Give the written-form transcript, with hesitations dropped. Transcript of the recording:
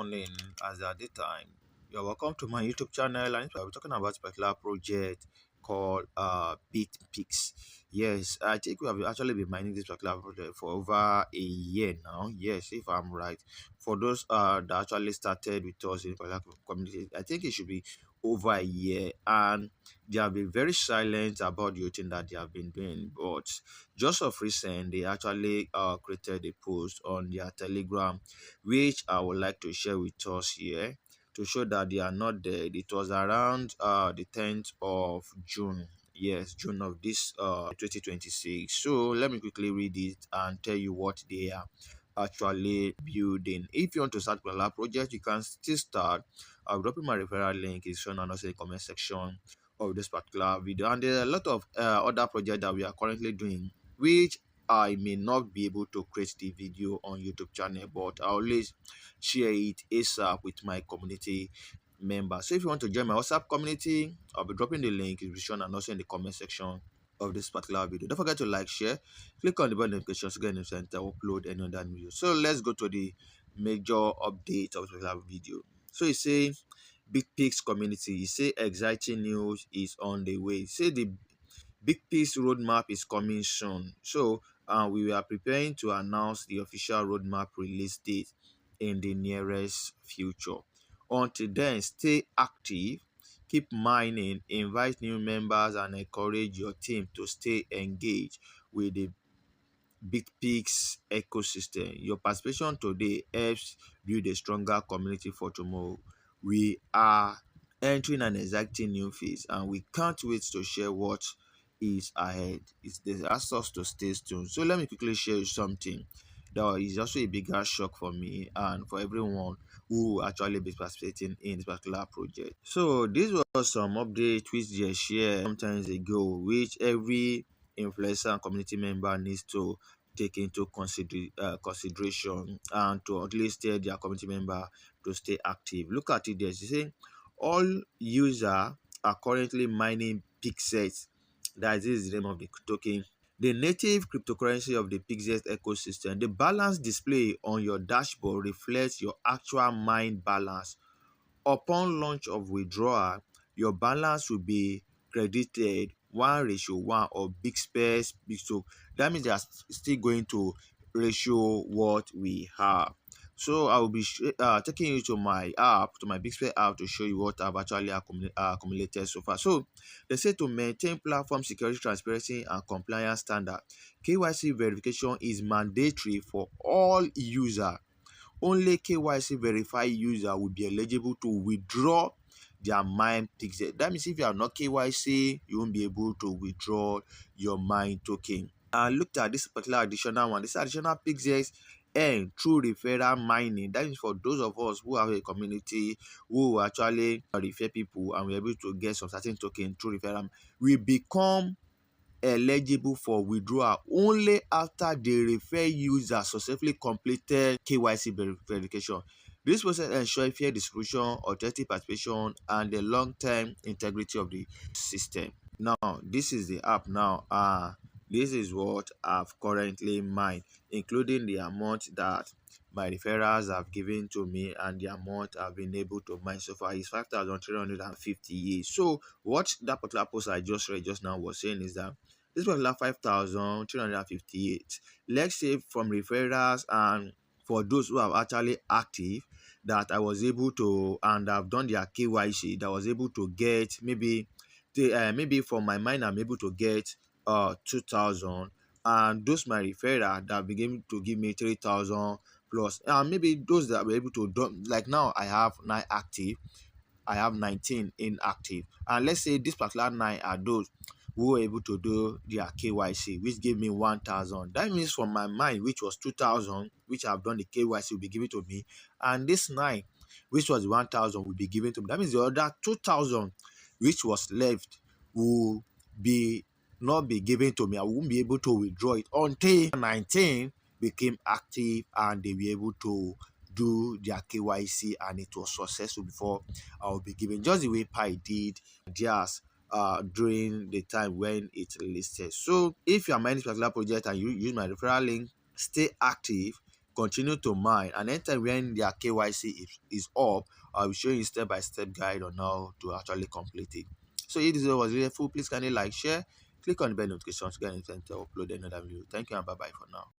morning as at the time. You're welcome to my YouTube channel, and I'll be talking about a particular project called Bitpixl. Yes, I think we have actually been mining this particular project for over a year now. Yes, if I'm right. For those that actually started with us in the community, I think it should be over a year, and they have been very silent about the thing that they have been doing. But just of recent, they actually created a post on their Telegram, which I would like to share with us here to show that they are not dead. It was around the 10th of June. Yes, June of this 2026. So let me quickly read it and tell you what they are actually building. If you want to start with a project, you can still start. I'll drop in my referral link. It's shown on also in the comment section of this particular video. And there are a lot of other projects that we are currently doing, which I may not be able to create the video on YouTube channel, but I always share it ASAP with my community members. So if you want to join my WhatsApp community, I'll be dropping the link in the description and also in the comment section of this particular video. Don't forget to like, share, click on the bell notifications to get notified to upload any other video. So let's go to the major update of the particular video. So it says Bitpixl community. You say exciting news is on the way. Say the Bitpixl roadmap is coming soon. So we are preparing to announce the official roadmap release date in the nearest future. Until then, stay active, keep mining, invite new members, and encourage your team to stay engaged with the Bitpixl ecosystem. Your participation today helps build a stronger community for tomorrow. We are entering an exciting new phase, and we can't wait to share what is ahead. They asked us to stay tuned. So let me quickly share something that is also a bigger shock for me and for everyone who will actually be participating in this particular project. So this was some update which they shared sometimes ago, which every influencer and community member needs to take into consideration and to at least tell their community member to stay active. Look at it there. You say all users are currently mining Pixels. That is the name of the token, the native cryptocurrency of the Pixels ecosystem. The balance display on your dashboard reflects your actual mine balance. Upon launch of withdrawal, your balance will be credited 1:1 of Bitpixl. That means they are still going to ratio what we have. So I will be taking you to my app, to my Bitpixl app, to show you what I've actually accumulated so far. So they say to maintain platform security, transparency, and compliance standard, KYC verification is mandatory for all users. Only KYC verified user will be eligible to withdraw their mine Pixel. That means if you are not KYC, you won't be able to withdraw your mine token. And look at this particular additional one. This additional Pixels and through referral mining. That is for those of us who have a community who actually refer people and we're able to get some certain token through referral. We become eligible for withdrawal only after the refer user successfully completed KYC verification. This process ensures fair distribution, authentic participation, and the long-term integrity of the system. Now, this is the app now. This is what I've currently mined, including the amount that my referrals have given to me and the amount I've been able to mine so far is 5,358. So what that particular post I just read just now was saying is that this particular 5,358, let's say from referrals and for those who are actually active, that I was able to, and I've done their KYC, that I was able to get maybe for my mine I'm able to get 2,000, and those my referral that began to give me 3,000 plus, and maybe those that were able to do, like now I have 9 active, I have 19 inactive, and let's say this particular 9 are those who were able to do their KYC, which gave me 1,000. That means from my mine, which was 2,000, which I've done the KYC, will be given to me, and this 9, which was 1,000, will be given to me. That means the other 2,000, which was left, will not be given to me. I won't be able to withdraw it until 19 became active and they were able to do their KYC and it was successful before I will be given, just the way Pi did theirs during the time when it listed. So if you are mining this particular project and you use my referral link, stay active, continue to mine, and anytime when their KYC is up, I'll be showing you step-by-step guide on how to actually complete it. So if this video was really helpful, please kindly like, share, click on the bell notification to get notified to upload another video. Thank you and bye bye for now.